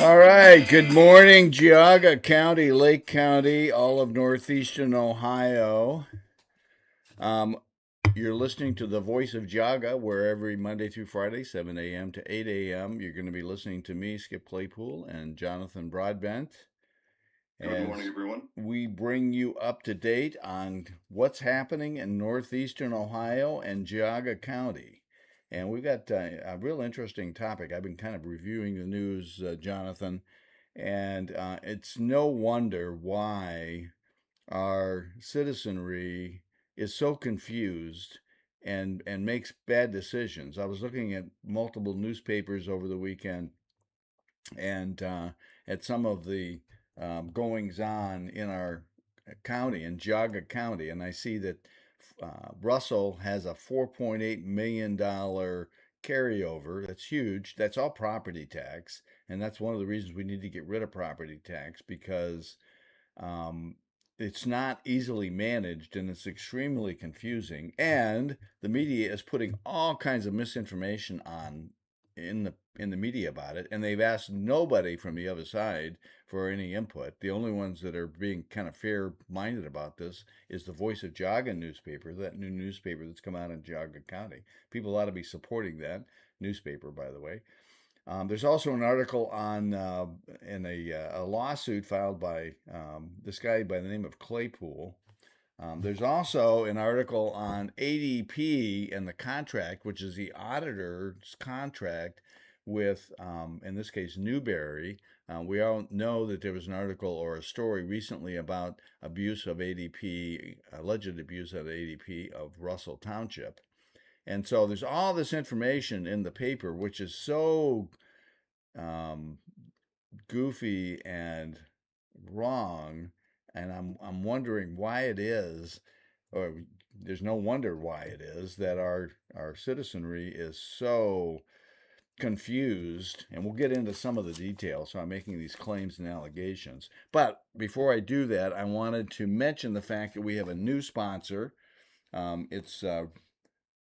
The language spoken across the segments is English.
All right. Good morning, Geauga County, Lake County, all of northeastern Ohio. Um, you're listening to the Voice of Geauga, where every Monday through Friday, 7 a.m. to 8 a.m., you're going to be listening to me, Skip Claypool, and Jonathan Broadbent, Good morning, as everyone. we bring you up to date on what's happening in northeastern Ohio and Geauga County. And we've got a real interesting topic. I've been kind of reviewing the news, Jonathan, and it's no wonder why our citizenry is so confused and makes bad decisions. I was looking at multiple newspapers over the weekend and at some of the goings on in our county, in Geauga County, and I see that Russell has a $4.8 million carryover. That's huge. That's all property tax, and that's one of the reasons we need to get rid of property tax because um, it's not easily managed and it's extremely confusing. And the media is putting all kinds of misinformation on in the media about it, and they've asked nobody from the other side for any input. The only ones that are being kind of fair-minded about this is the Voice of Geauga newspaper, that new newspaper that's come out in Geauga County. People ought to be supporting that newspaper, by the way. There's also an article on in a lawsuit filed by this guy by the name of Claypool. There's also an article on ADP and the contract, which is the auditor's contract with, in this case, Newberry. We all know that there was an article or a story recently about abuse of ADP, alleged abuse of ADP of Russell Township. And so there's all this information in the paper, which is so um, goofy and wrong, and I'm wondering why it is, or there's no wonder why it is that our citizenry is so confused, and we'll get into some of the details. So I'm making these claims and allegations. But before I do that, I wanted to mention the fact that we have a new sponsor. It's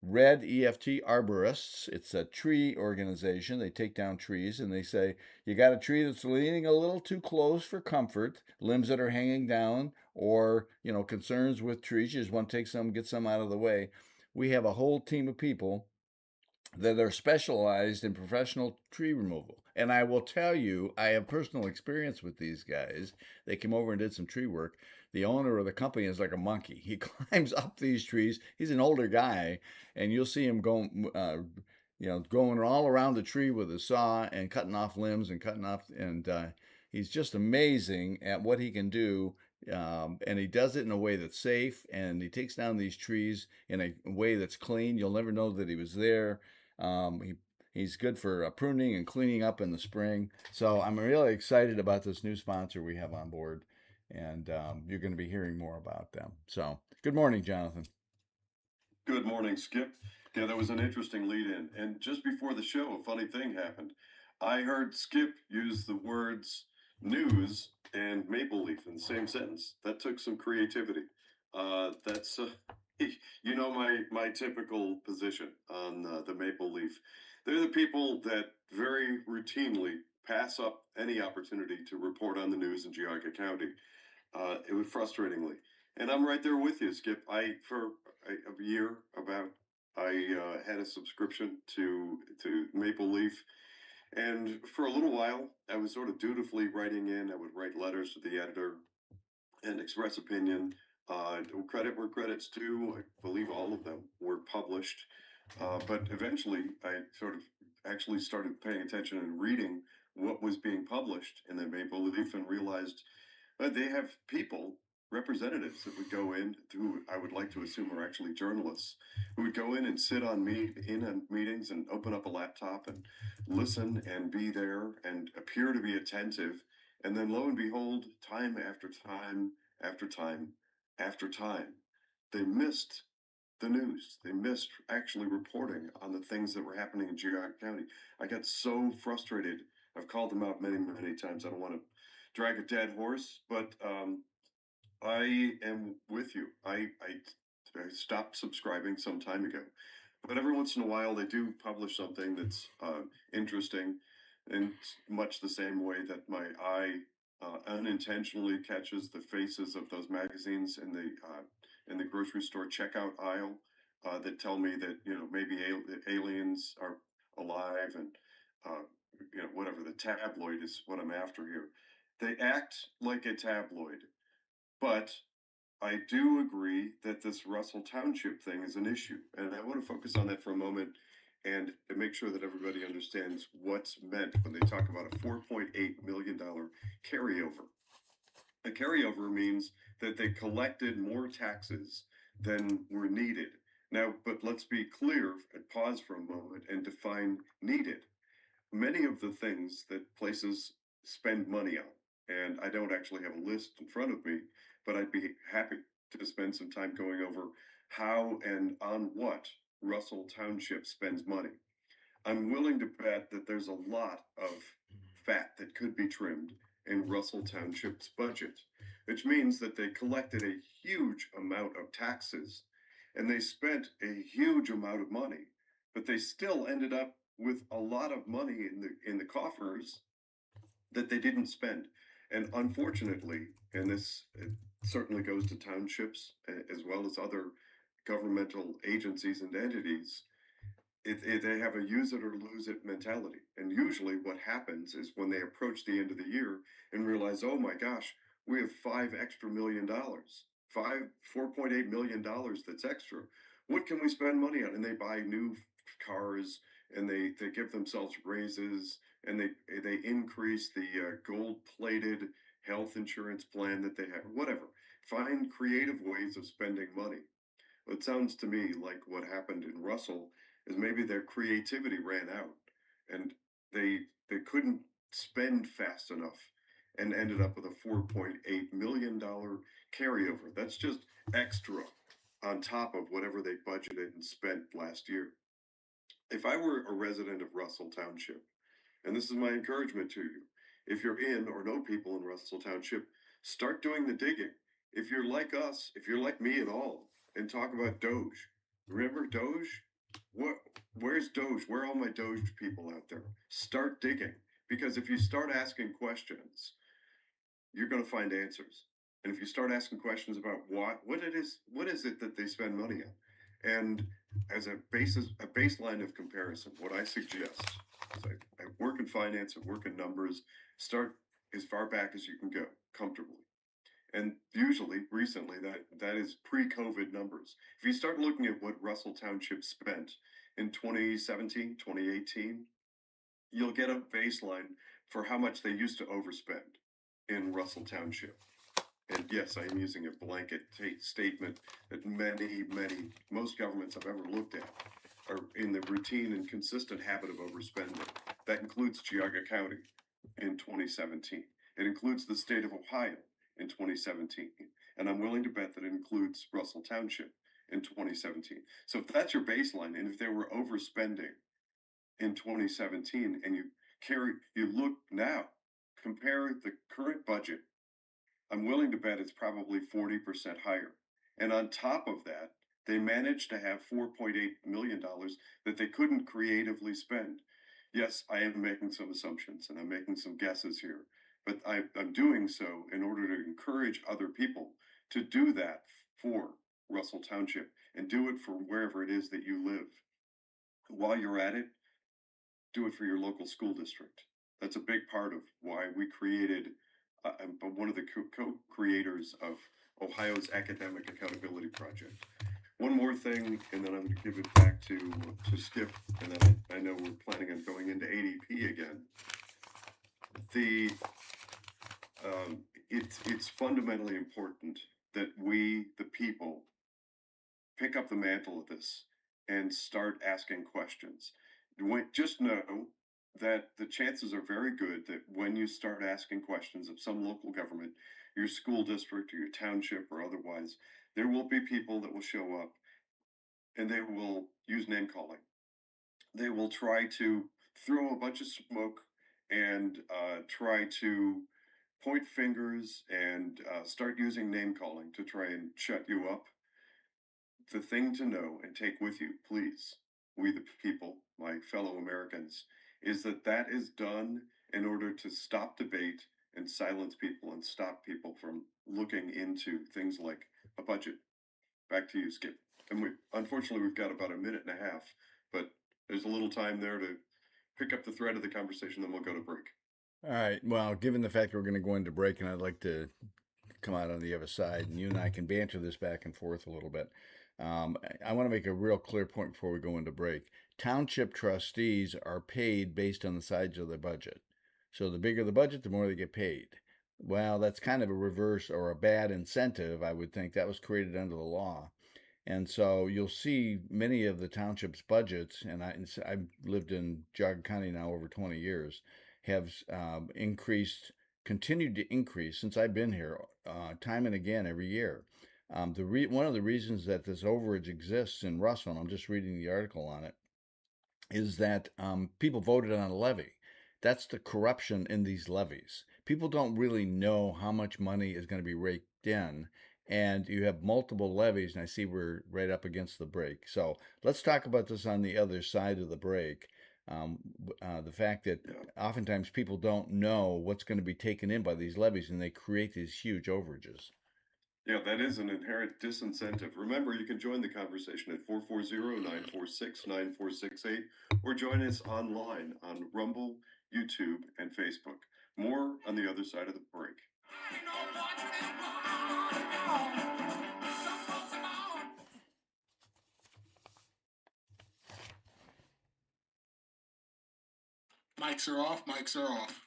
Red EFT Arborists. It's a tree organization. They take down trees and they say, you got a tree that's leaning a little too close for comfort, limbs that are hanging down, or, concerns with trees. You just want to take some, get some out of the way. We have a whole team of people that are specialized in professional tree removal. And I will tell you, I have personal experience with these guys. They came over and did some tree work. The owner of the company is like a monkey. He climbs up these trees. He's an older guy, and you'll see him going all around the tree with a saw and cutting off limbs and cutting off. And he's just amazing at what he can do. And he does it in a way that's safe, and he takes down these trees in a way that's clean. You'll never know that he was there. He's good for pruning and cleaning up in the spring. So I'm really excited about this new sponsor we have on board, and you're going to be hearing more about them. So good morning, Jonathan. Good morning, Skip. Yeah, that was an interesting lead in. And just before the show, a funny thing happened. I heard Skip use the words news and maple leaf in the same sentence. That took some creativity. That's my typical position on the maple leaf. They're the people that very routinely pass up any opportunity to report on the news in Geauga County. It was frustratingly, and I'm right there with you, Skip. For a year about I had a subscription to Maple Leaf, and for a little while I was sort of dutifully writing in. I would write letters to the editor and express opinion. Credit where credit's due. I believe all of them were published, but eventually I sort of actually started paying attention and reading what was being published in the Maple Leaf and realized they have people, representatives that would go in who I would like to assume are actually journalists, who would go in and sit on meetings and open up a laptop and listen and be there and appear to be attentive. And then lo and behold, time after time after time after time, they missed the news. They missed actually reporting on the things that were happening in Geauga County. I got so frustrated. I've called them out many, many times. I don't want to drag a dead horse, but I am with you. I stopped subscribing some time ago, but every once in a while they do publish something that's interesting. in much the same way that my eye unintentionally catches the faces of those magazines in the grocery store checkout aisle that tell me that maybe aliens are alive and uh, whatever the tabloid is what I'm after here. They act like a tabloid, but I do agree that this Russell Township thing is an issue, and I want to focus on that for a moment and make sure that everybody understands what's meant when they talk about a $4.8 million carryover. A carryover means that they collected more taxes than were needed. Now, but let's be clear and pause for a moment and define needed. Many of the things that places spend money on, and I don't actually have a list in front of me, but I'd be happy to spend some time going over how and on what Russell Township spends money. I'm willing to bet that there's a lot of fat that could be trimmed in Russell Township's budget, which means that they collected a huge amount of taxes and they spent a huge amount of money, but they still ended up with a lot of money in the coffers that they didn't spend. And unfortunately, and this certainly goes to townships as well as other governmental agencies and entities, they have a use it or lose it mentality. And usually, what happens is when they approach the end of the year and realize, oh my gosh, we have $5 extra million, $4.8 million that's extra. What can we spend money on? And they buy new cars and they give themselves raises and they increase the gold plated health insurance plan that they have, whatever. Find creative ways of spending money. It sounds to me like what happened in Russell is maybe their creativity ran out and they they couldn't spend fast enough and ended up with a $4.8 million carryover. That's just extra on top of whatever they budgeted and spent last year. If I were a resident of Russell Township, and this is my encouragement to you, if you're in or know people in Russell Township, start doing the digging. If you're like us, if you're like me at all, and talk about Doge. Remember Doge? What where's Doge? Where are all my Doge people out there? Start digging. Because if you start asking questions, you're going to find answers. And if you start asking questions about what is it that they spend money on, and as a baseline of comparison, what I suggest is I work in finance, I work in numbers. Start as far back as you can go comfortably, and usually recently that is pre-COVID numbers. If you start looking at what Russell Township spent in 2017, 2018, you'll get a baseline for how much they used to overspend in Russell Township. And yes, I am using a blanket statement that most governments I've ever looked at are in the routine and consistent habit of overspending. That includes Geauga County in 2017. It includes the state of Ohio in 2017. And I'm willing to bet that it includes Russell Township in 2017. So if that's your baseline, and if they were overspending in 2017 and you look now, compare the current budget, I'm willing to bet it's probably 40% higher. And on top of that, they managed to have $4.8 million that they couldn't creatively spend. Yes, I am making some assumptions and I'm making some guesses here, but I'm doing so in order to encourage other people to do that for Russell Township and do it for wherever it is that you live. While you're at it, do it for your local school district. That's a big part of why we created, I'm one of the co-creators of Ohio's Academic Accountability Project. One more thing, and then I'm going to give it back to Skip, and then I know we're planning on going into ADP again. The it's fundamentally important that we, the people, pick up the mantle of this and start asking questions. Just know that the chances are very good that when you start asking questions of some local government, your school district or your township or otherwise, there will be people that will show up and they will use name calling. They will try to throw a bunch of smoke and try to point fingers and start using name calling to try and shut you up. The thing to know and take with you, please, we the people, my fellow Americans, is that that is done in order to stop debate and silence people and stop people from looking into things like a budget. Back to you, Skip. And unfortunately we've got about a minute and a half, but there's a little time there to pick up the thread of the conversation, then we'll go to break. All right. Well, given the fact that we're going to go into break, and I'd like to come out on the other side, and you and I can banter this back and forth a little bit. I want to make a real clear point before we go into break. Township trustees are paid based on the size of their budget. So the bigger the budget, the more they get paid. Well, that's kind of a reverse or a bad incentive, I would think. That was created under the law. And so you'll see many of the township's budgets, and I've lived in Geauga County now over 20 years, have increased, continued to increase since I've been here, time and again every year. One of the reasons that this overage exists in Russell, and I'm just reading the article on it, is that people voted on a levy. That's the corruption in these levies. People don't really know how much money is going to be raked in, and you have multiple levies. And I see we're right up against the break. So let's talk about this on the other side of the break. The fact that oftentimes people don't know what's going to be taken in by these levies, and they create these huge overages. Yeah, that is an inherent disincentive. Remember, you can join the conversation at 440-946-9468 or join us online on Rumble, YouTube, and Facebook. More on the other side of the break. Mics are off. Mics are off.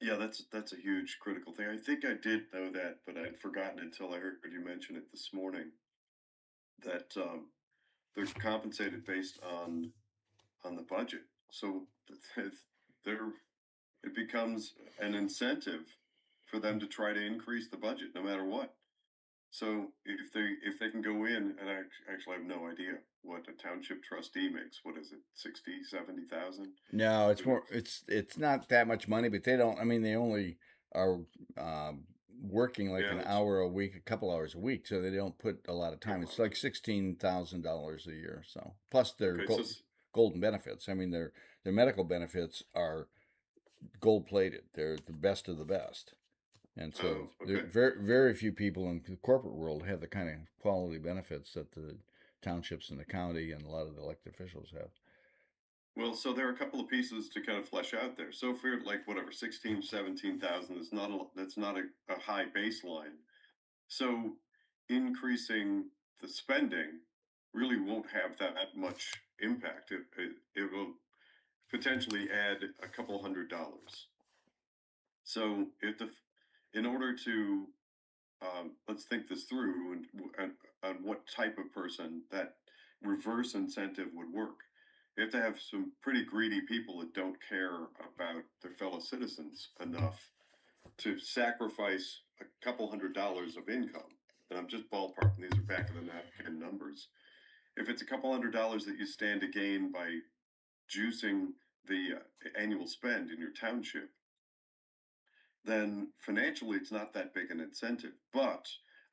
Yeah, that's a huge critical thing. I think I did know that, but I'd forgotten until I heard you mention it this morning. That they're compensated based on the budget, so there it becomes an incentive for them to try to increase the budget no matter what. So if they can go in, and I actually have no idea what a township trustee makes. What is it, 60, 70,000? No, it's more. It's not that much money, but they don't. I mean, they only are working like Yeah, an that's hour a week, a couple hours a week, so they don't put a lot of yeah. time. It's Well, like $16,000 a year. So plus their okay, so golden benefits. I mean, their medical benefits are gold plated. They're the best of the best, and so oh, there okay. very few people in the corporate world have the kind of quality benefits that the townships and the county and a lot of the elected officials have. Well, so there are a couple of pieces to kind of flesh out there. So if you're like whatever 16, 17,000, that's not a high baseline. So increasing the spending really won't have that much impact. It will potentially add a couple $100. So in order to let's think this through and on what type of person that reverse incentive would work. You have to have some pretty greedy people that don't care about their fellow citizens enough to sacrifice a couple $100 of income. And I'm just ballparking, these are back of the napkin numbers. If it's a couple $100 that you stand to gain by juicing the annual spend in your township, then financially it's not that big an incentive. But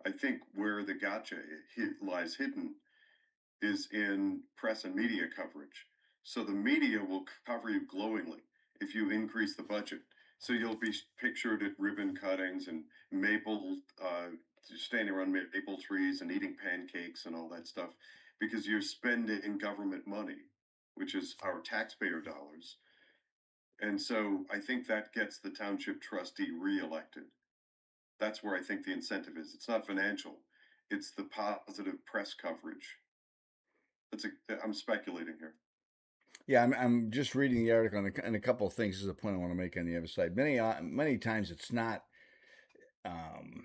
I think where the gotcha lies hidden is in press and media coverage. So the media will cover you glowingly if you increase the budget. So you'll be pictured at ribbon cuttings and maple, standing around maple trees and eating pancakes and all that stuff because you're spending government money, which is our taxpayer dollars. And so I think that gets the township trustee reelected. That's where I think the incentive is. It's not financial, it's the positive press coverage. I'm speculating here. Yeah, I'm just reading the article and a couple of things. This is a point I want to make on the other side. Many times it's not um,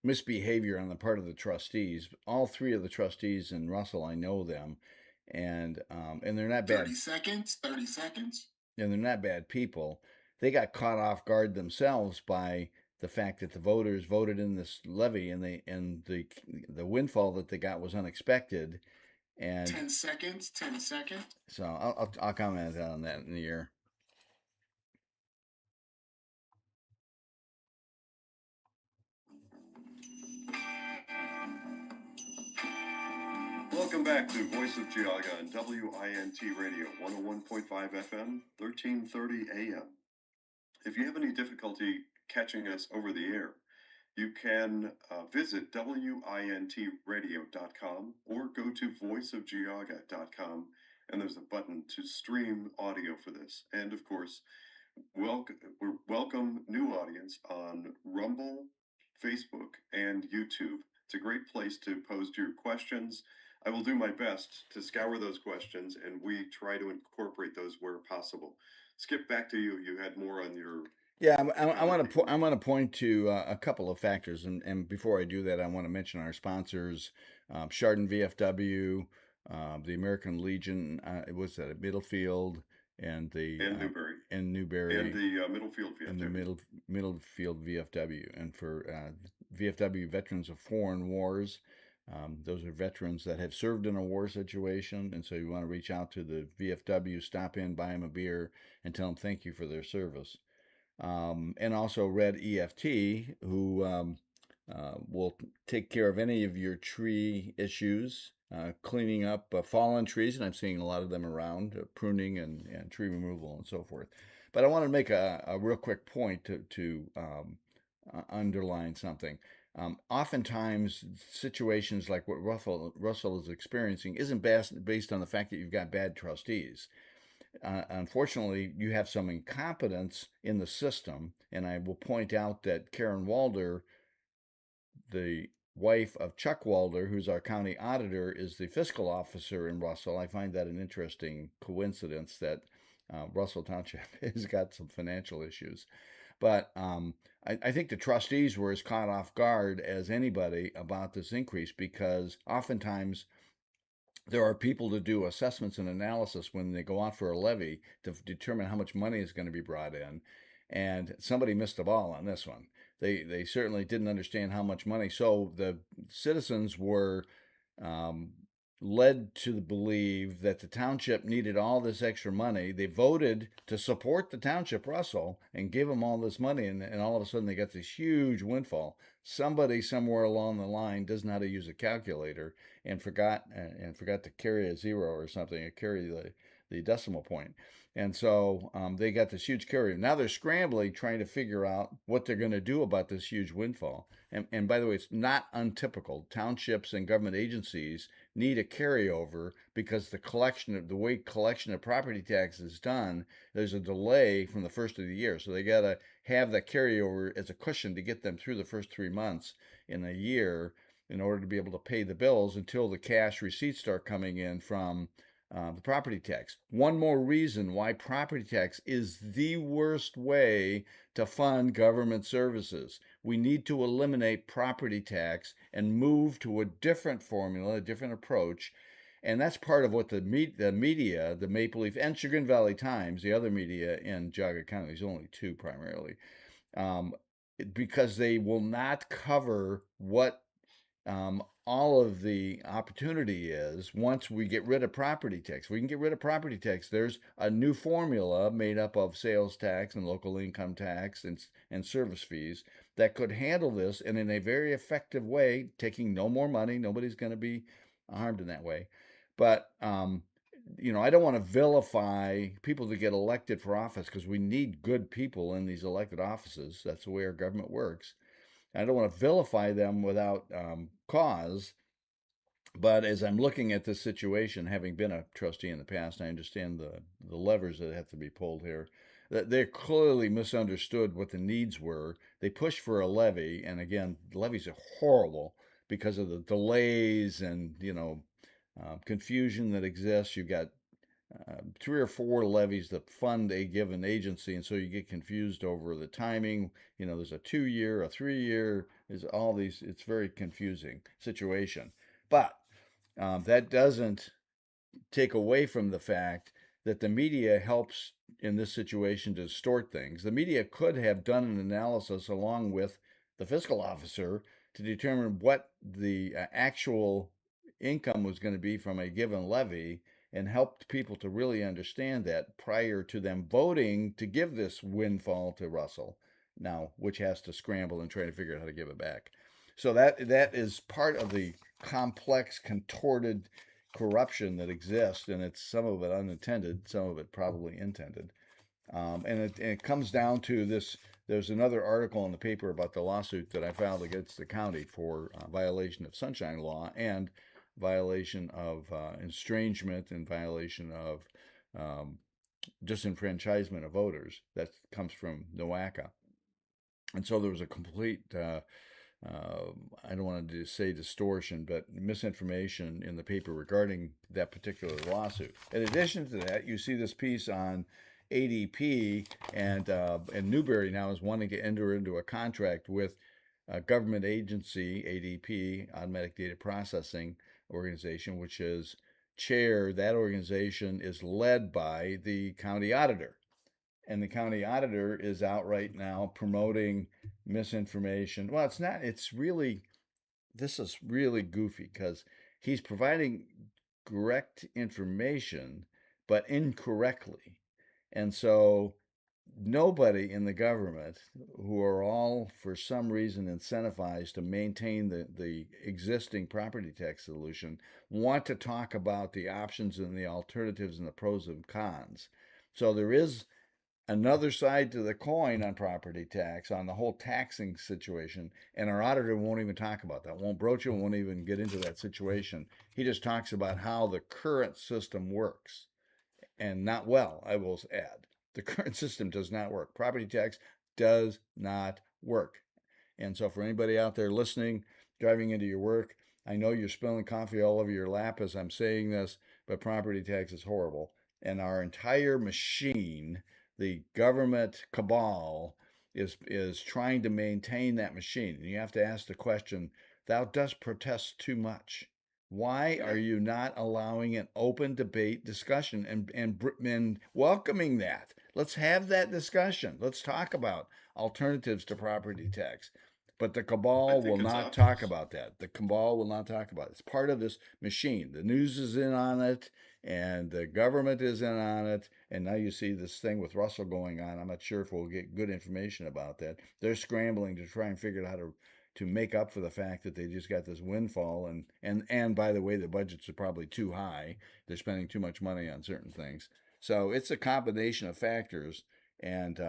misbehavior on the part of the trustees. All three of the trustees in Russell, I know them, and they're not 30 bad. seconds. 30 seconds. And they're not bad people. They got caught off guard themselves by the fact that the voters voted in this levy, and the windfall that they got was unexpected. And 10 seconds. 10 seconds. so I'll comment on that in the year. Welcome back to Voice of Geauga on WINT Radio, 101.5 FM, 1330 AM. If you have any difficulty catching us over the air, you can visit wintradio.com or go to voiceofgeauga.com, and there's a button to stream audio for this. And of course, welcome new audience on Rumble, Facebook, and YouTube. It's a great place to post your questions. I will do my best to scour those questions, and we try to incorporate those where possible. Skip, back to you. You had more on your. Yeah, I want to point to a couple of factors, and before I do that, I want to mention our sponsors, Chardon VFW, the American Legion. It was at Middlefield, and the And Newberry. and Newberry, And the Middlefield VFW. and the Middlefield VFW, and for VFW Veterans of Foreign Wars. Those are veterans that have served in a war situation, and so you want to reach out to the VFW, stop in, buy them a beer, and tell them thank you for their service. And also Red EFT, who will take care of any of your tree issues, cleaning up fallen trees, and I'm seeing a lot of them around, pruning and tree removal and so forth. But I want to make a real quick point to underline something. Oftentimes, situations like what Russell is experiencing isn't based on the fact that you've got bad trustees. Unfortunately, you have some incompetence in the system, and I will point out that Karen Walder, the wife of Chuck Walder, who's our county auditor, is the fiscal officer in Russell. I find that an interesting coincidence that Russell Township has got some financial issues. But I think the trustees were as caught off guard as anybody about this increase, because oftentimes there are people to do assessments and analysis when they go out for a levy to determine how much money is going to be brought in. And somebody missed the ball on this one. They certainly didn't understand how much money. So the citizens were led to believe that the township needed all this extra money. They voted to support the township, Russell, and give them all this money, and all of a sudden they got this huge windfall. Somebody somewhere along the line doesn't know how to use a calculator and forgot to carry a zero or something, or carry the decimal point. And so they got this huge carry. Now they're scrambling, trying to figure out what they're going to do about this huge windfall. And by the way, it's not untypical. Townships and government agencies need a carryover because the way collection of property tax is done, there's a delay from the first of the year. So they got to have that carryover as a cushion to get them through the first 3 months in a year in order to be able to pay the bills until the cash receipts start coming in from the property tax. One more reason why property tax is the worst way to fund government services. We need to eliminate property tax and move to a different formula, a different approach. And that's part of what the media, the Maple Leaf and Chagrin Valley Times, the other media in Geauga County, there's only two primarily, because they will not cover what all of the opportunity is once we get rid of property tax. If we can get rid of property tax, there's a new formula made up of sales tax and local income tax and service fees that could handle this, and in a very effective way, taking no more money. Nobody's going to be harmed in that way. But I don't want to vilify people that get elected for office, because we need good people in these elected offices. That's the way our government works. I don't want to vilify them without cause, but as I'm looking at this situation, having been a trustee in the past, I understand the levers that have to be pulled here. That they clearly misunderstood what the needs were. They pushed for a levy, and again, levies are horrible because of the delays and confusion that exists. You've got 3 or 4 levies that fund a given agency, and so you get confused over the timing. There's a 2-year, a 3-year, there's all these. It's very confusing situation. But that doesn't take away from the fact that the media helps in this situation to distort things. The media could have done an analysis along with the fiscal officer to determine what the actual income was going to be from a given levy, and helped people to really understand that prior to them voting to give this windfall to Russell now, which has to scramble and try to figure out how to give it back. So that is part of the complex, contorted corruption that exists, and it's some of it unintended, some of it probably intended. And it comes down to this. There's another article in the paper about the lawsuit that I filed against the county for violation of sunshine law and violation of estrangement and violation of um, disenfranchisement of voters. That comes from NOACA. And so there was a complete I don't want to say distortion, but misinformation in the paper regarding that particular lawsuit. In addition to that, you see this piece on ADP, and Newberry now is wanting to enter into a contract with a government agency, ADP, Automatic Data Processing Organization, which is that organization is led by the county auditor. And the county auditor is out right now promoting misinformation. Well, it's not, this is really goofy because he's providing correct information, but incorrectly. And so nobody in the government, who are all for some reason incentivized to maintain the existing property tax solution, want to talk about the options and the alternatives and the pros and cons. So there is another side to the coin on property tax, on the whole taxing situation, and our auditor won't even talk about that, won't broach it, won't even get into that situation. He just talks about how the current system works, and not well, I will add. The current system does not work. Property tax does not work. And so, for anybody out there listening, driving into your work, I know you're spilling coffee all over your lap as I'm saying this, but property tax is horrible. And our entire machine, the government cabal, is trying to maintain that machine. And you have to ask the question, thou dost protest too much. Why are you not allowing an open debate discussion and welcoming that? Let's have that discussion. Let's talk about alternatives to property tax. But the I cabal will think it's not talk obvious. about that. The cabal will not talk about it. It's part of this machine. The news is in on it, and the government is in on it. And now you see this thing with Russell going on. I'm not sure if we'll get good information about that. They're scrambling to try and figure out how to make up for the fact that they just got this windfall, and by the way, the budgets are probably too high. They're spending too much money on certain things. So it's a combination of factors. And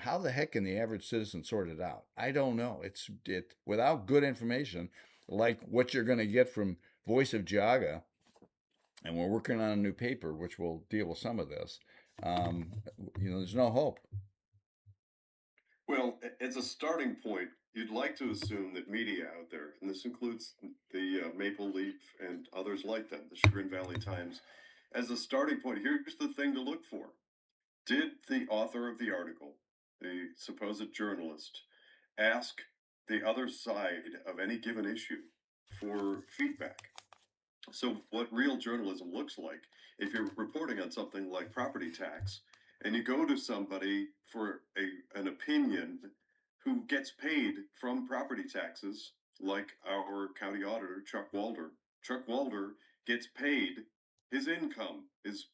how the heck can the average citizen sort it out? I don't know. It without good information, like what you're going to get from Voice of Geauga, and we're working on a new paper which will deal with some of this. Um, there's no hope. Well, as a starting point, you'd like to assume that media out there, and this includes the Maple Leaf and others like them, the Chagrin Valley Times, as a starting point, here's the thing to look for. Did the author of the article, the supposed journalist, ask the other side of any given issue for feedback? So, what real journalism looks like, if you're reporting on something like property tax, and you go to somebody for an opinion who gets paid from property taxes, like our county auditor, Chuck Walder gets paid, his income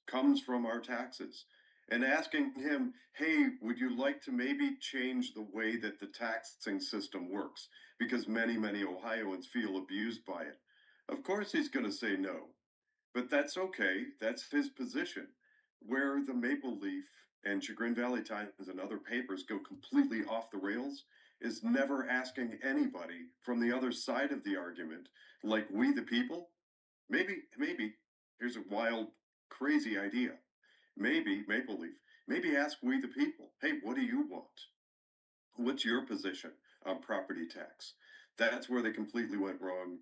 comes from our taxes. And asking him, hey, would you like to maybe change the way that the taxing system works? Because many Ohioans feel abused by it. Of course, he's going to say no, but that's okay. That's his position. Where the Maple Leaf and Chagrin Valley Times and other papers go completely off the rails is never asking anybody from the other side of the argument, like we the people. Maybe, here's a wild, crazy idea. Maybe, Maple Leaf, maybe ask we the people, hey, what do you want? What's your position on property tax? That's where they completely went wrong.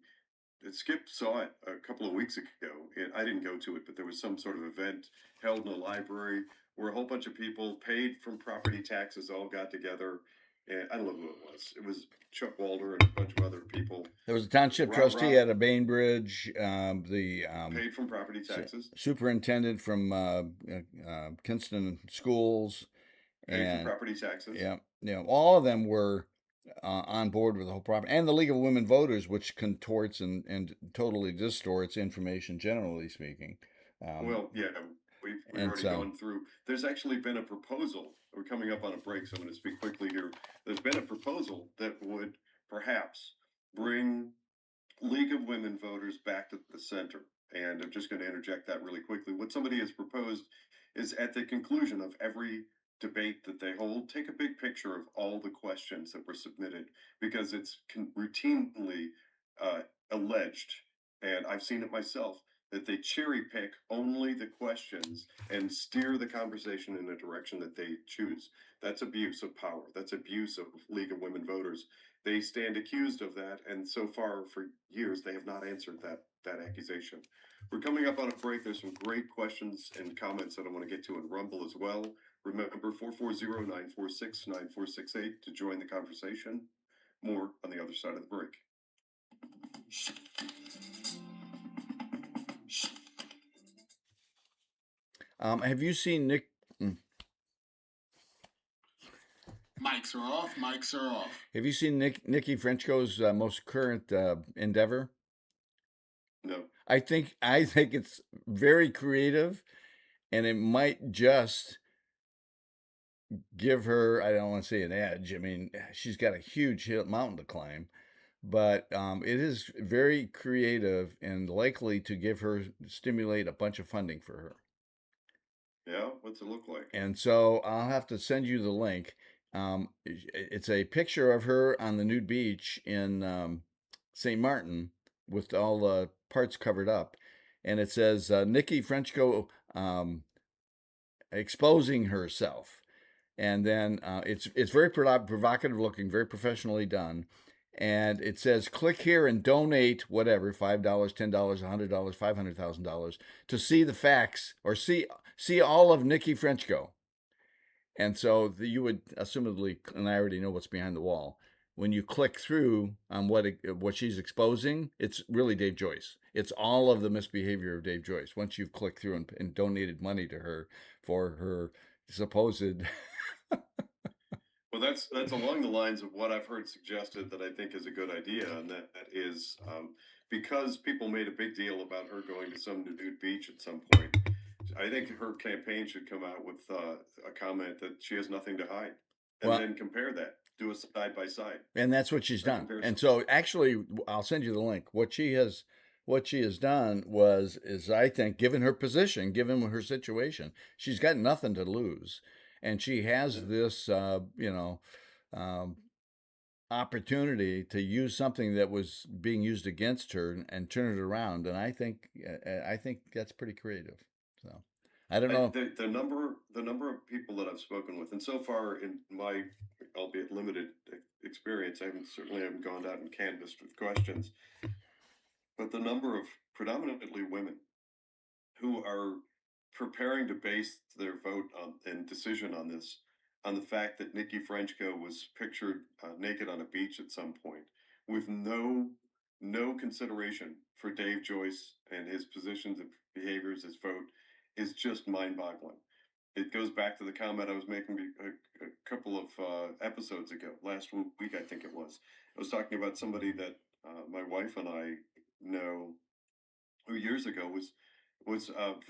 Skip saw it a couple of weeks ago, and I didn't go to it, but there was some sort of event held in a library where a whole bunch of people paid from property taxes all got together. And I don't know who it was. It was Chuck Walder and a bunch of other people. There was a township trustee out of Bainbridge, the Paid from property taxes, superintendent from Kinston Schools, paid from and property taxes. yeah, all of them were on board with the whole problem, and the League of Women Voters, which contorts and totally distorts information, generally speaking. Well, yeah, we've And already so, gone through. There's actually been a proposal. We're coming up on a break, so I'm going to speak quickly here. There's been a proposal that would perhaps bring League of Women Voters back to the center. And I'm just going to interject that really quickly. What somebody has proposed is at the conclusion of every debate that they hold, take a big picture of all the questions that were submitted because it's routinely uh, alleged, and I've seen it myself, that they cherry pick only the questions and steer the conversation in a direction that they choose. That's abuse of power. That's abuse of League of Women Voters. They stand accused of that, and so far for years they have not answered that accusation. We're coming up on a break. There's some great questions and comments that I want to get to in Rumble as well. Remember 440-946-9468 to join the conversation. More on the other side of the break. Have you seen Nick? Mics are off. Mics are off. Have you seen Nikki Frenchko's most current endeavor? No. I think it's very creative, and it might just give her, I don't want to say an edge. I mean, she's got a huge mountain to climb, but it is very creative and likely to give her, stimulate a bunch of funding for her. Yeah, what's it look like? And so I'll have to send you the link. It's a picture of her on the nude beach in St. Martin with all the parts covered up. And it says Nikki Frenchko exposing herself. And then it's very provocative looking, very professionally done. And it says, click here and donate whatever, $5, $10, $100, $500,000 to see the facts or see all of Nikki Frenchko. And so you would assumedly, and I already know what's behind the wall. When you click through on what she's exposing, it's really Dave Joyce. It's all of the misbehavior of Dave Joyce. Once you've clicked through and donated money to her for her supposed Well, that's along the lines of what I've heard suggested that I think is a good idea, and that is because people made a big deal about her going to some nude beach at some point. I think her campaign should come out with a comment that she has nothing to hide, and well, then compare that, do a side by side. and that's what she's done. Comparison. And so actually, I'll send you the link. What she has done is I think, given her position, given her situation, she's got nothing to lose, and she has this um, opportunity to use something that was being used against her and turn it around. And I think that's pretty creative. So I don't know. The number of people that I've spoken with, and so far in my albeit limited experience, I certainly haven't gone out and canvassed with questions, but the number of predominantly women who are preparing to base their vote on and decision on this on the fact that Nikki Frenchko was pictured naked on a beach at some point with no consideration for Dave Joyce and his positions and behaviors, his vote is just mind-boggling. It goes back to the comment I was making a couple of episodes ago, last week I think it was. I was talking about somebody that my wife and I know who years ago was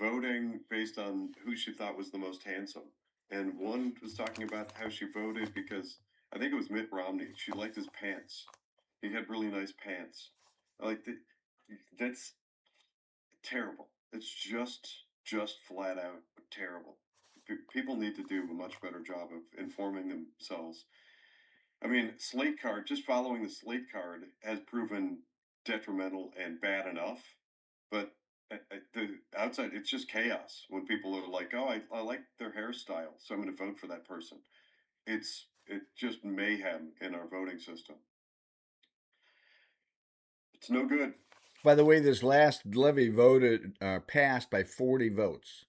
voting based on who she thought was the most handsome, and one was talking about how she voted because I think it was Mitt Romney. She liked his pants. He had really nice pants. Like that's terrible. It's just flat out terrible. People need to do a much better job of informing themselves. I mean, slate card, just following the slate card has proven detrimental and bad enough, but the outside, it's just chaos when people are like, oh, I like their hairstyle, so I'm going to vote for that person. It's just mayhem in our voting system. It's no good. By the way, this last levy voted passed by 40 votes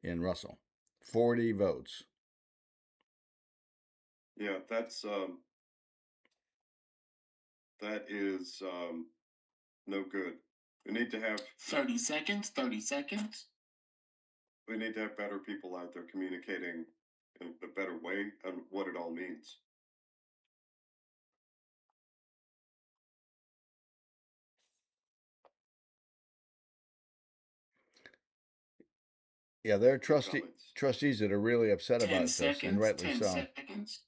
in Russell. 40 votes. Yeah, that is no good. We need to have 30 seconds. 30 seconds. we need to have better people out there communicating in a better way on what it all means. Yeah, there are trustees that are really upset 10 about this, and seconds. rightly 10 so. seconds.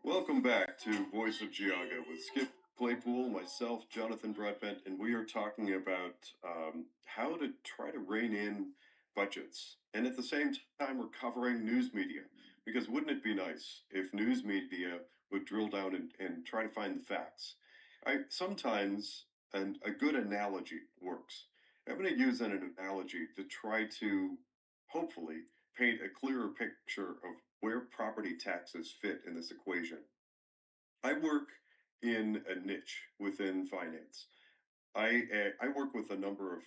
Welcome back to Voice of Geauga with Skip Claypool, myself, Jonathan Broadbent, and we are talking about how to try to rein in budgets. And at the same time, we're covering news media because wouldn't it be nice if news media would drill down and try to find the facts? Sometimes a good analogy works. I'm going to use an analogy to try to hopefully paint a clearer picture of where property taxes fit in this equation. I work in a niche within finance. I work with a number of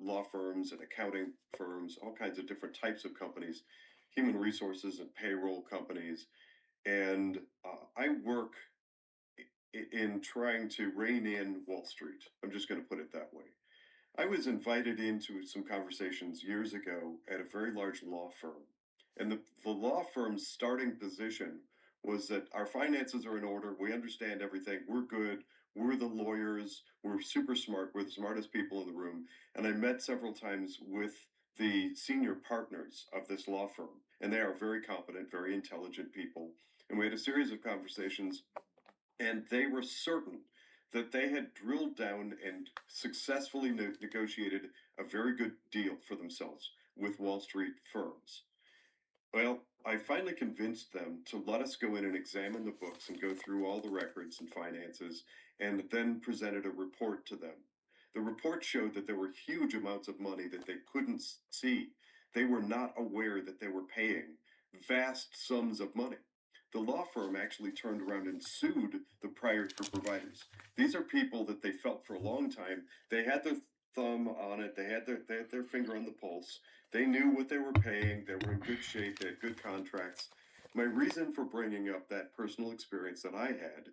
law firms and accounting firms, all kinds of different types of companies, human resources and payroll companies, and I work in trying to rein in Wall Street. I'm just going to put it that way. I was invited into some conversations years ago at a very large law firm. And the law firm's starting position was that our finances are in order. We understand everything. We're good. We're the lawyers. We're super smart. We're the smartest people in the room. And I met several times with the senior partners of this law firm. And they are very competent, very intelligent people. And we had a series of conversations, and they were certain that they had drilled down and successfully negotiated a very good deal for themselves with Wall Street firms. Well, I finally convinced them to let us go in and examine the books and go through all the records and finances, and then presented a report to them. The report showed that there were huge amounts of money that they couldn't see. They were not aware that they were paying vast sums of money. The law firm actually turned around and sued the prior providers. These are people that they felt for a long time. They had their thumb on it, they had their finger on the pulse. They knew what they were paying, they were in good shape, they had good contracts. My reason for bringing up that personal experience that I had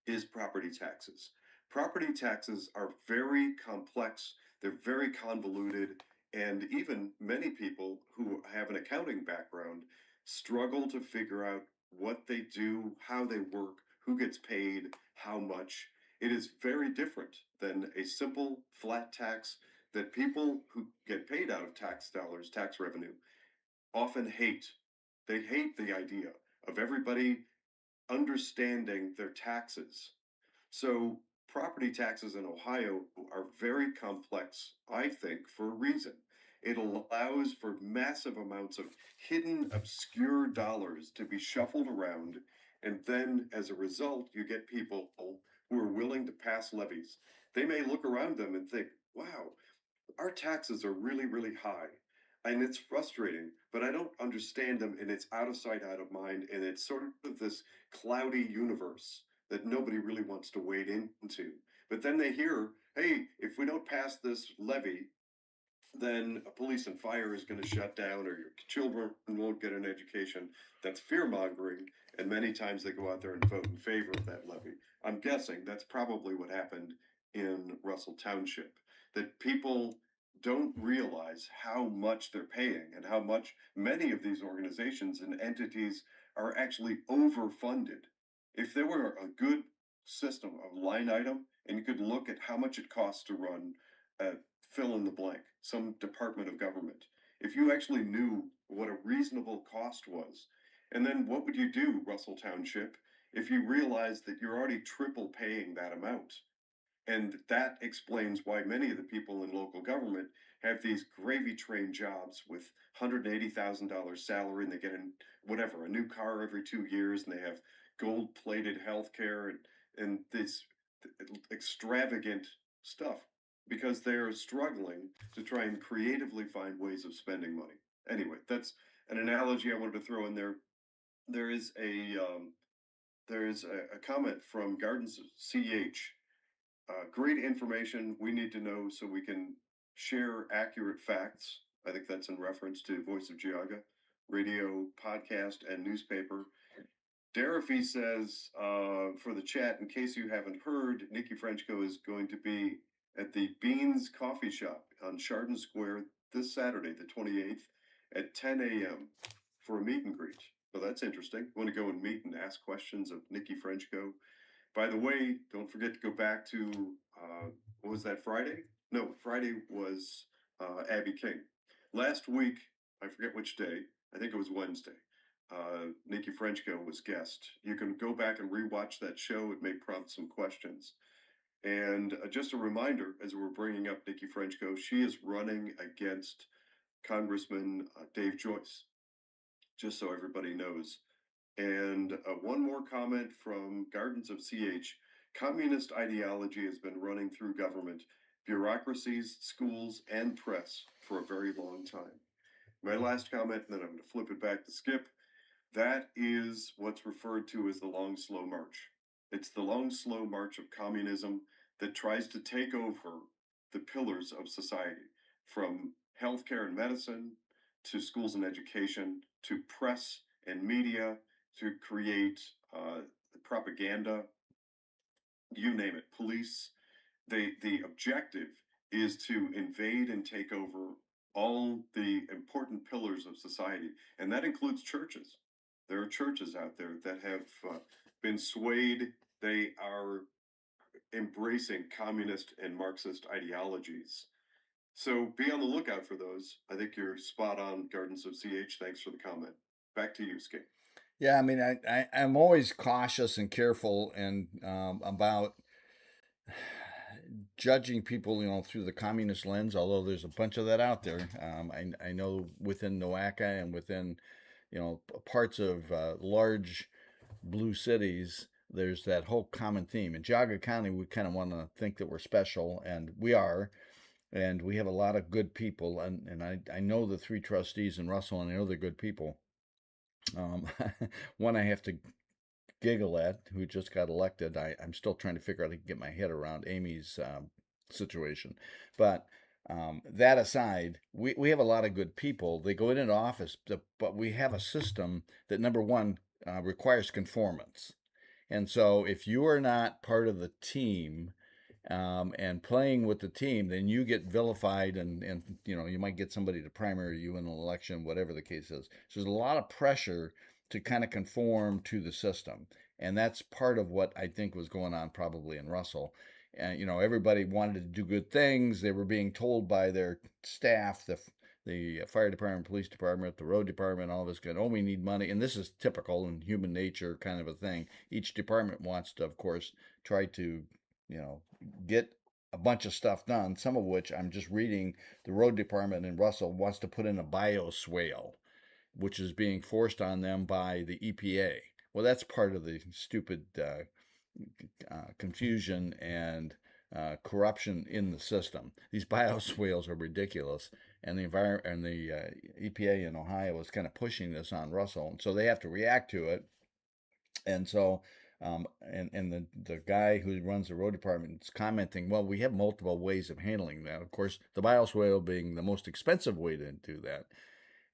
is property taxes. Property taxes are very complex, they're very convoluted, and even many people who have an accounting background struggle to figure out what they do, how they work, who gets paid, how much. It is very different than a simple flat tax that people who get paid out of tax dollars, tax revenue, often hate. They hate the idea of everybody understanding their taxes. So, property taxes in Ohio are very complex, I think, for a reason. It allows for massive amounts of hidden, obscure dollars to be shuffled around, and then as a result, you get people who are willing to pass levies. They may look around them and think, wow, our taxes are really, really high. And it's frustrating, but I don't understand them, and it's out of sight, out of mind, and it's sort of this cloudy universe that nobody really wants to wade into. But then they hear, hey, if we don't pass this levy, then police and fire is going to shut down, or your children won't get an education. That's fear mongering, and many times they go out there and vote in favor of that levy. I'm guessing that's probably what happened in Russell Township, that people don't realize how much they're paying and how much many of these organizations and entities are actually overfunded. If there were a good system of line item and you could look at how much it costs to run a fill in the blank, some department of government, if you actually knew what a reasonable cost was, and then what would you do, Russell Township, if you realized that you're already triple paying that amount? And that explains why many of the people in local government have these gravy train jobs with $180,000 salary, and they get whatever, a new car every 2 years, and they have gold plated health care and this extravagant stuff because they're struggling to try and creatively find ways of spending money. Anyway, that's an analogy I wanted to throw in there. There is a comment from Gardens CH. Great information we need to know so we can share accurate facts. I think that's in reference to Voice of Geauga, radio, podcast, and newspaper. Darafy says, for the chat, in case you haven't heard, Nikki Frenchko is going to be at the Beans Coffee Shop on Chardon Square this Saturday, the 28th, at 10 a.m. for a meet and greet. So that's interesting. Want to go and meet and ask questions of Nikki Frenchko. By the way, don't forget to go back to, what was that, Friday? No, Friday was Abby King. Last week, I forget which day, I think it was Wednesday, Nikki Frenchko was guest. You can go back and rewatch that show. It may prompt some questions. And just a reminder, as we're bringing up Nikki Frenchko, she is running against Congressman Dave Joyce, just so everybody knows. And one more comment from Gardens of CH. Communist ideology has been running through government, bureaucracies, schools, and press for a very long time. My last comment, and then I'm going to flip it back to Skip. That is what's referred to as the long, slow march. It's the long, slow march of communism that tries to take over the pillars of society, from healthcare and medicine to schools and education to press and media to create propaganda, you name it, police. The objective is to invade and take over all the important pillars of society, and that includes churches. There are churches out there that have been swayed. They are embracing communist and Marxist ideologies. So be on the lookout for those. I think you're spot on, Gardens of CH. Thanks for the comment. Back to you, Skip. Yeah, I mean, I'm always cautious and careful and about judging people, through the communist lens. Although there's a bunch of that out there. I know within NOACA and within, parts of large blue cities, there's that whole common theme. In Geauga County, we kind of want to think that we're special, and we are. And we have a lot of good people, and I know the three trustees in Russell, and I know they're good people. Um, One I have to giggle at, who just got elected. I'm still trying to figure out how to get my head around Amy's situation. But that aside, we have a lot of good people. They go into office, but we have a system that, number one, requires conformance. And so if you are not part of the team, and playing with the team, then you get vilified, and you might get somebody to primary you in an election, whatever the case is. So there's a lot of pressure to kind of conform to the system, and that's part of what I think was going on probably in Russell. And everybody wanted to do good things. They were being told by their staff, the fire department, police department, the road department, all this good. Oh, we need money, and this is typical in human nature, kind of a thing. Each department wants to, of course, try to get a bunch of stuff done, some of which I'm just reading. The road department in Russell wants to put in a bioswale, which is being forced on them by the EPA. Well, that's part of the stupid confusion and corruption in the system. These bioswales are ridiculous, and the EPA in Ohio is kind of pushing this on Russell, and so they have to react to it. And so, and the guy who runs the road department is commenting, well, we have multiple ways of handling that. Of course, the bioswale being the most expensive way to do that.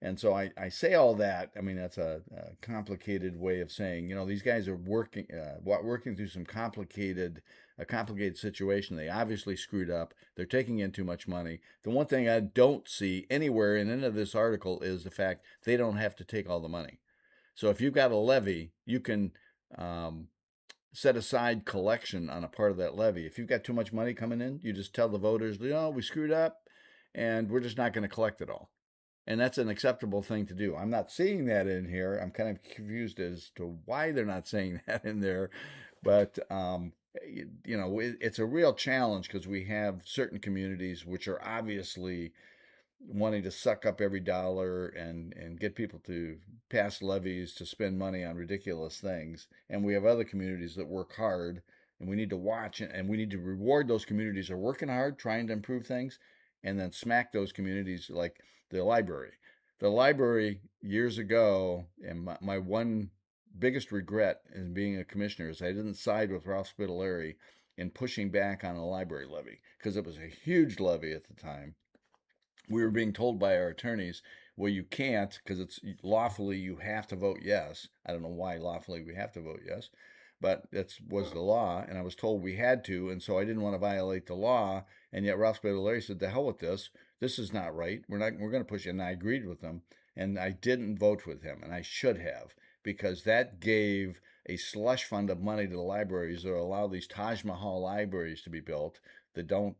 And so I say all that. I mean, that's a complicated way of saying, these guys are working through a complicated situation. They obviously screwed up. They're taking in too much money. The one thing I don't see anywhere in any of this article is the fact they don't have to take all the money. So if you've got a levy, you can um, set aside collection on a part of that levy. If you've got too much money coming in, you just tell the voters, we screwed up and we're just not going to collect it all. And that's an acceptable thing to do. I'm not seeing that in here. I'm kind of confused as to why they're not saying that in there. But, it's a real challenge because we have certain communities which are obviously wanting to suck up every dollar and get people to pass levies to spend money on ridiculous things. And we have other communities that work hard, and we need to watch and we need to reward those communities that are working hard, trying to improve things, and then smack those communities like the library. The library years ago, and my one biggest regret in being a commissioner is I didn't side with Ralph Spitaleri in pushing back on a library levy because it was a huge levy at the time. We were being told by our attorneys, well, you can't because it's lawfully you have to vote yes. I don't know why lawfully we have to vote yes, but that was the law, and I was told we had to, and so I didn't want to violate the law. And yet Ralph Spitaleri said, "The hell with this. This is not right. We're going to push it." And I agreed with him, and I didn't vote with him, and I should have because that gave a slush fund of money to the libraries that allow these Taj Mahal libraries to be built that aren't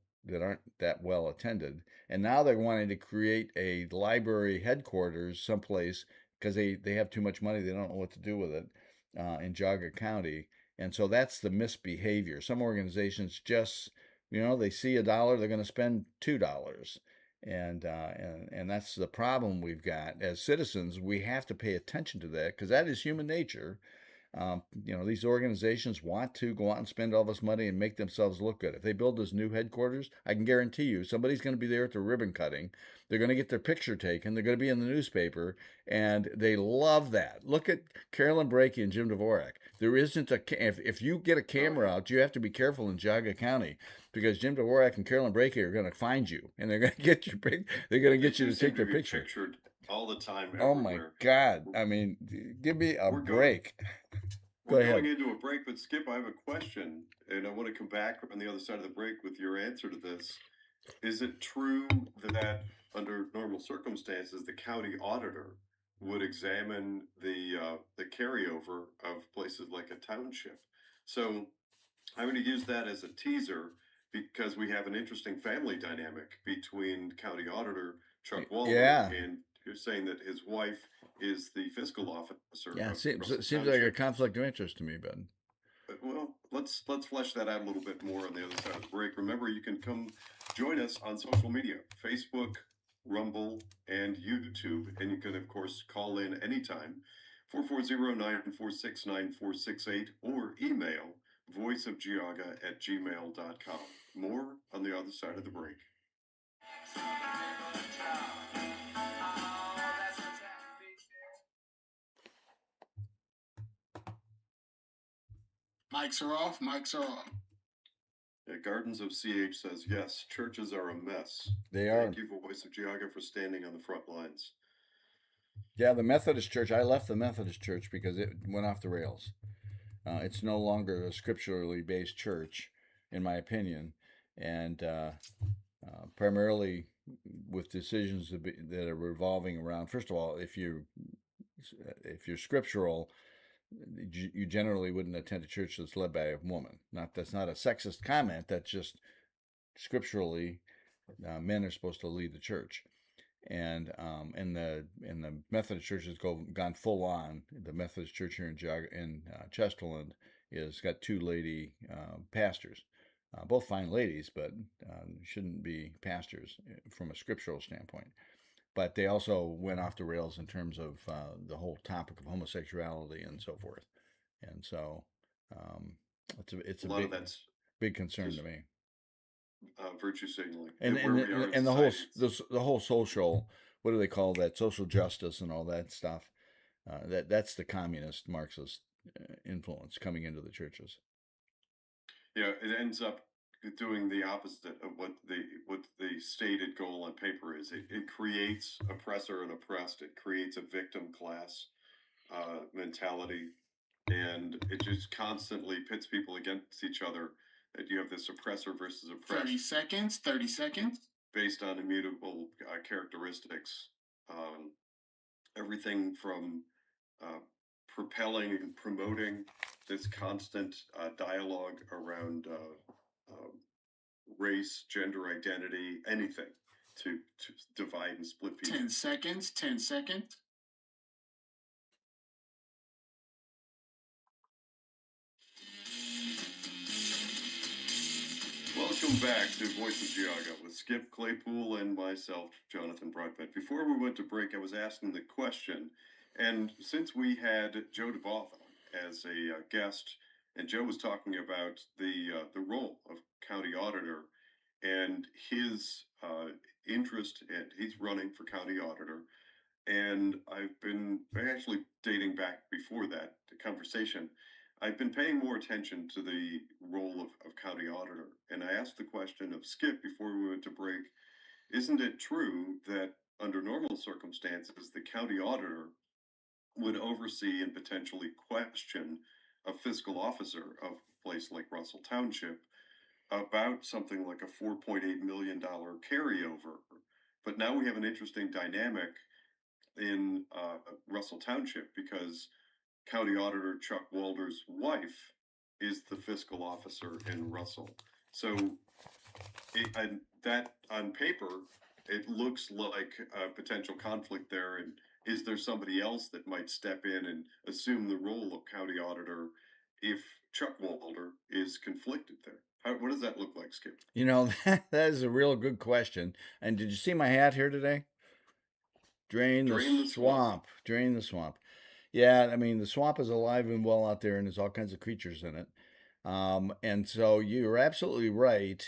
that well attended. And now they're wanting to create a library headquarters someplace because they have too much money. They don't know what to do with it in Geauga County. And so that's the misbehavior. Some organizations just, they see $1, they're going to spend $2. And that's the problem we've got as citizens. We have to pay attention to that because that is human nature. These organizations want to go out and spend all this money and make themselves look good. If they build this new headquarters, I can guarantee you somebody's going to be there at the ribbon cutting. They're going to get their picture taken. They're going to be in the newspaper, and they love that. Look at Carolyn Brakey and Jim Dvorak. There isn't if you get a camera out, you have to be careful in Geauga County because Jim Dvorak and Carolyn Brakey are going to find you, and they're going to get you. They're going to get you to take their picture. Pictured all the time. Oh my God! I mean, give me a break. We're going into a break, but Skip, I have a question, and I want to come back on the other side of the break with your answer to this. Is it true that under normal circumstances, the county auditor would examine the carryover of places like a township? So I'm going to use that as a teaser because we have an interesting family dynamic between county auditor Chuck Walder and you're saying that his wife is the fiscal officer. Yeah, seems like a conflict of interest to me, Ben. Well, let's flesh that out a little bit more on the other side of the break. Remember, you can come join us on social media, Facebook, Rumble, and YouTube. And you can, of course, call in anytime, 440-946-9468, or email voiceofgeauga@gmail.com. More on the other side of the break. Mics are off. Mics are off. Yeah, Gardens of CH says, yes, churches are a mess. They are. Thank you, Voice of Geauga, for standing on the front lines. Yeah, the Methodist Church, I left the Methodist Church because it went off the rails. It's no longer a scripturally based church, in my opinion. And primarily with decisions that are revolving around, first of all, if you're scriptural, you generally wouldn't attend a church that's led by a woman. That's not a sexist comment. That's just scripturally, men are supposed to lead the church. And the Methodist Church has gone full on. The Methodist Church here in Chesterland is got 2 lady pastors, both fine ladies, but shouldn't be pastors from a scriptural standpoint. But they also went off the rails in terms of the whole topic of homosexuality and so forth. And so it's a big concern to me. Virtue signaling, and the whole social, what do they call that? Social justice and all that stuff. That's the communist Marxist influence coming into the churches. Yeah, it ends up doing the opposite of what the stated goal on paper is. It creates oppressor and oppressed. It creates a victim class mentality, and it just constantly pits people against each other. That you have this oppressor versus oppressed. 30 seconds. Based on immutable characteristics. Everything from propelling and promoting this constant dialogue around race, gender identity, anything to divide and split people. 10 seconds. Welcome back to Voice of Geauga with Skip Claypool and myself, Jonathan Broadbent. Before we went to break, I was asking the question, and since we had Joe DeBoff as a guest, and Joe was talking about the role of county auditor and his interest, and he's running for county auditor, and I've been actually dating back before that conversation. I've been paying more attention to the role of county auditor, and I asked the question of Skip before we went to break, isn't it true that under normal circumstances, the county auditor would oversee and potentially question a fiscal officer of a place like Russell Township about something like a $4.8 million carryover? But now we have an interesting dynamic in Russell Township because County Auditor Chuck Walder's wife is the fiscal officer in Russell. So that on paper, it looks like a potential conflict there. is there somebody else that might step in and assume the role of county auditor if Chuck Walter is conflicted there? What does that look like, Skip? You know, that is a real good question. And did you see my hat here today? Drain the Drain the swamp. swamp. Drain the swamp. Yeah, I mean, the swamp is alive and well out there, and there's all kinds of creatures in it. And so you're absolutely right.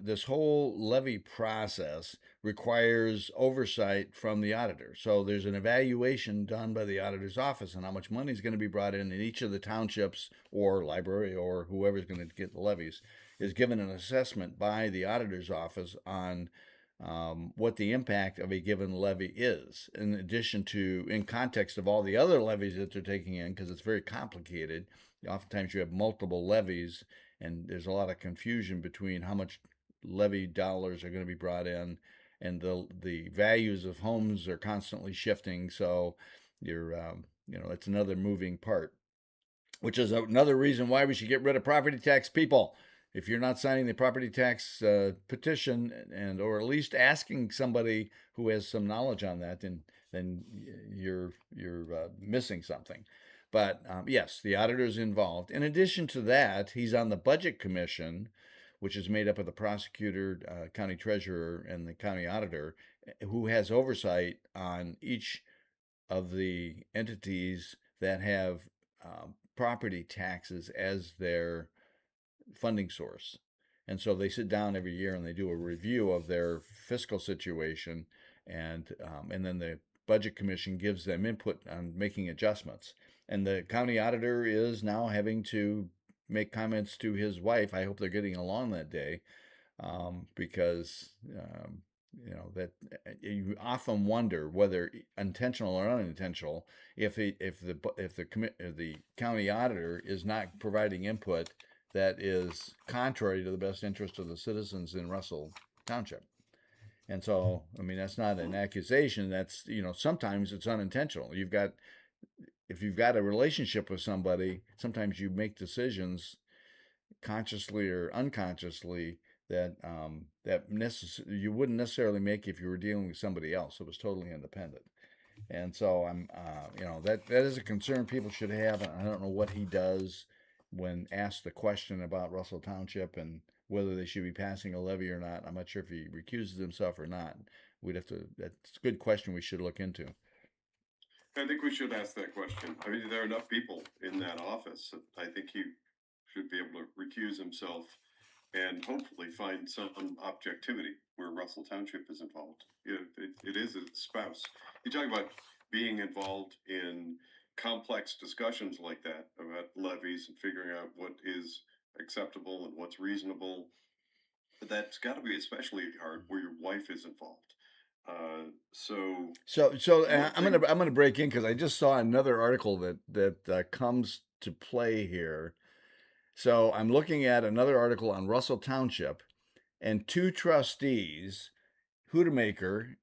This whole levy process requires oversight from the auditor. So there's an evaluation done by the auditor's office on how much money is going to be brought in each of the townships or library or whoever's going to get the levies is given an assessment by the auditor's office on what the impact of a given levy is, in addition to, in context of all the other levies that they're taking in, because it's very complicated. Oftentimes you have multiple levies, and there's a lot of confusion between how much levy dollars are going to be brought in, and the values of homes are constantly shifting. So you're it's another moving part, which is another reason why we should get rid of property tax people. If you're not signing the property tax petition and or at least asking somebody who has some knowledge on that, then you're missing something. But yes, the auditor is involved. In addition to that, he's on the budget commission, which is made up of the prosecutor, county treasurer, and the county auditor, who has oversight on each of the entities that have property taxes as their funding source. And so they sit down every year and they do a review of their fiscal situation, and then the budget commission gives them input on making adjustments. And the county auditor is now having to make comments to his wife. I hope they're getting along that day, because that you often wonder whether intentional or unintentional, if the county auditor is not providing input that is contrary to the best interest of the citizens in Russell Township. And so, I mean, that's not an accusation. That's, sometimes it's unintentional. If you've got a relationship with somebody, sometimes you make decisions consciously or unconsciously that you wouldn't necessarily make if you were dealing with somebody else. It was totally independent. And so that is a concern people should have. And I don't know what he does when asked the question about Russell Township and whether they should be passing a levy or not. I'm not sure if he recuses himself or not. That's a good question we should look into. I think we should ask that question. I mean, there are enough people in that office. I think he should be able to recuse himself and hopefully find some objectivity where Russell Township is involved. It is a spouse. You talk about being involved in complex discussions like that about levies and figuring out what is acceptable and what's reasonable. But that's got to be especially hard where your wife is involved. So I'm gonna break in because I just saw another article that comes to play here. So I'm looking at another article on Russell Township, and two trustees, Hoodemaker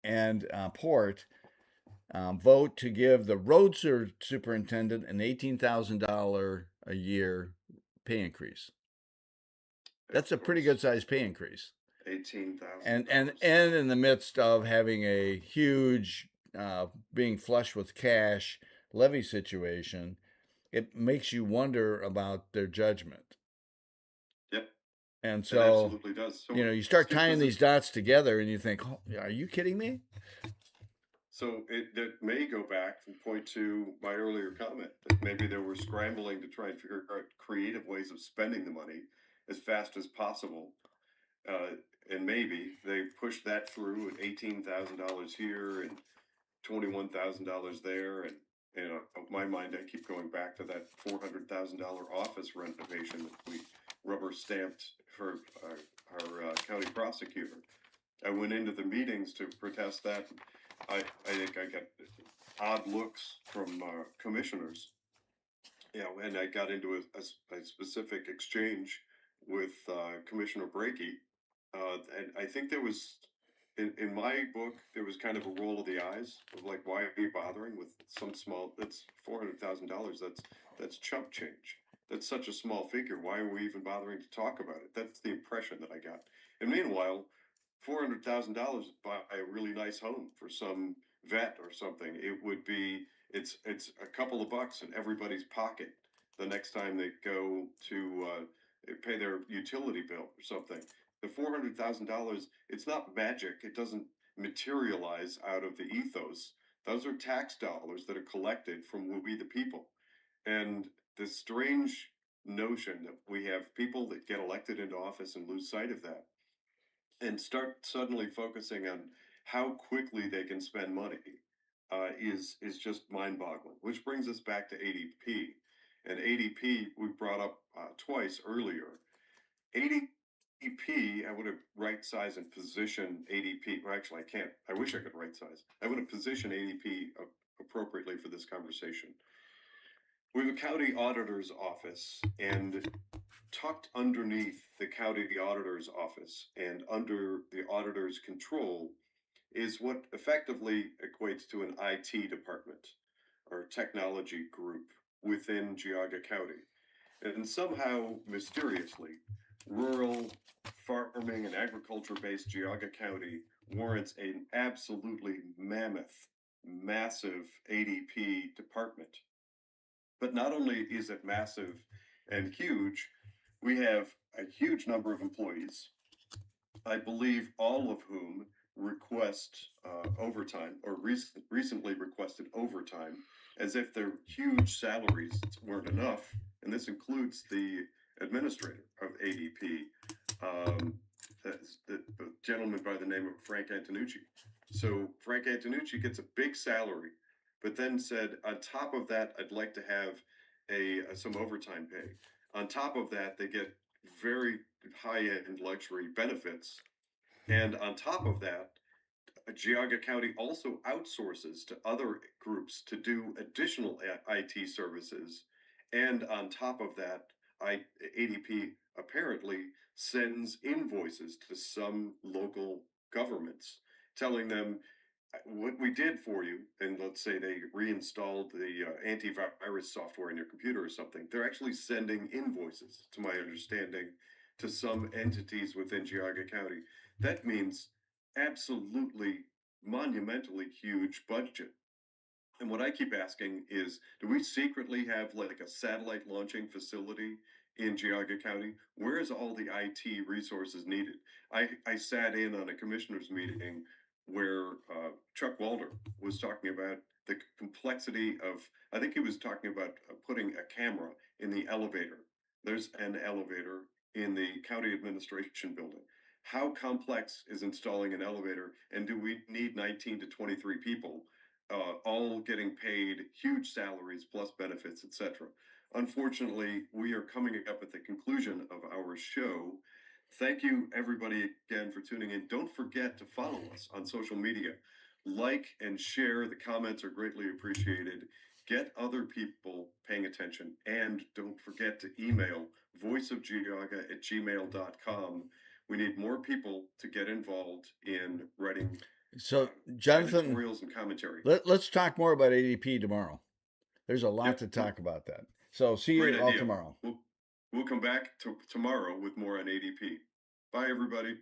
and Port, vote to give the road superintendent an $18,000 a year pay increase. That's a pretty good sized pay increase. 18,000. And in the midst of having a huge being flush with cash levy situation, it makes you wonder about their judgment. Yep. And It so, absolutely does. So, you start Skip, tying these dots together and you think, oh, are you kidding me? So that may go back and point to my earlier comment that maybe they were scrambling to try and figure out creative ways of spending the money as fast as possible. And maybe they pushed that through at $18,000 here and $21,000 there. And of my mind, I keep going back to that $400,000 office renovation that we rubber stamped for our county prosecutor. I went into the meetings to protest that. I think I got odd looks from commissioners, and I got into a specific exchange with Commissioner Brakey, and I think there was, in my book, there was kind of a roll of the eyes of like, why are you bothering with some small? That's $400,000. That's chump change. That's such a small figure. Why are we even bothering to talk about it? That's the impression that I got. And meanwhile, $400,000 buy a really nice home for some vet or something. It's a couple of bucks in everybody's pocket the next time they go to pay their utility bill or something. The $400,000, it's not magic. It doesn't materialize out of the ethos. Those are tax dollars that are collected from we the people. And the strange notion that we have people that get elected into office and lose sight of that and start suddenly focusing on how quickly they can spend money is just mind-boggling. Which brings us back to ADP, and ADP we brought up twice earlier. ADP, I would have right size and position ADP. Well, actually, I can't. I wish I could right size. I would have positioned ADP appropriately for this conversation. We have a county auditor's office, and tucked underneath the county auditor's office and under the auditor's control is what effectively equates to an IT department or technology group within Geauga County. And somehow, mysteriously, rural farming and agriculture based Geauga County warrants an absolutely mammoth, massive ADP department. But not only is it massive and huge, we have a huge number of employees, I believe all of whom request overtime or recently requested overtime as if their huge salaries weren't enough. And this includes the administrator of ADP, the gentleman by the name of Frank Antonucci. So Frank Antonucci gets a big salary, but then said, on top of that, I'd like to have some overtime pay. On top of that, they get very high-end luxury benefits. And on top of that, Geauga County also outsources to other groups to do additional IT services. And on top of that, ADP apparently sends invoices to some local governments telling them what we did for you. And let's say they reinstalled the antivirus software in your computer or something. They're actually sending invoices, to my understanding, to some entities within Geauga County. That means absolutely monumentally huge budget. And what I keep asking is, do we secretly have like a satellite launching facility in Geauga County? Where is all the IT resources needed? I sat in on a commissioners meeting where Chuck Walder was talking about the complexity of, I think he was talking about putting a camera in the elevator. There's an elevator in the county administration building. How complex is installing an elevator, and do we need 19 to 23 people all getting paid huge salaries plus benefits, etc.? Unfortunately, we are coming up at the conclusion of our show. Thank you, everybody, again for tuning in. Don't forget to follow us on social media. Like and share. The comments are greatly appreciated. Get other people paying attention. And don't forget to email voiceofgeauga@gmail.com. We need more people to get involved in writing So, Jonathan, editorials and commentary. let's talk more about ADP tomorrow. There's a lot to Yep. talk about that. So, see Great you all idea. tomorrow. We'll come back tomorrow with more on ADP. Bye, everybody.